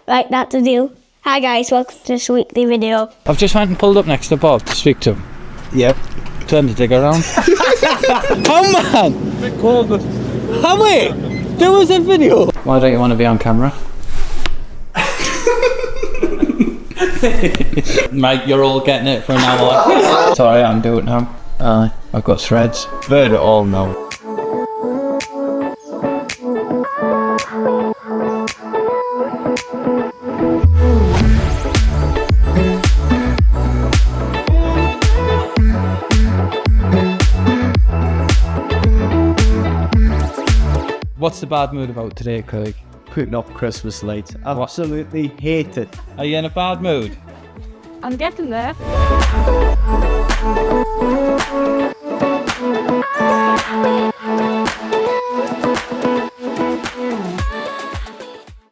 Right, that's the deal. Hi guys, welcome to this weekly video. I've just went and pulled up next to Bob to speak to him. Yep. Turn the digger around. Oh man! How wait? There was a video. Why don't you want to be on camera? Mate, you're all getting it for an hour. Sorry, I'm doing it now. I've got threads. Heard it all now. What's the bad mood about today, Craig? Putting up Christmas lights. Absolutely hate it. Are you in a bad mood? I'm getting there.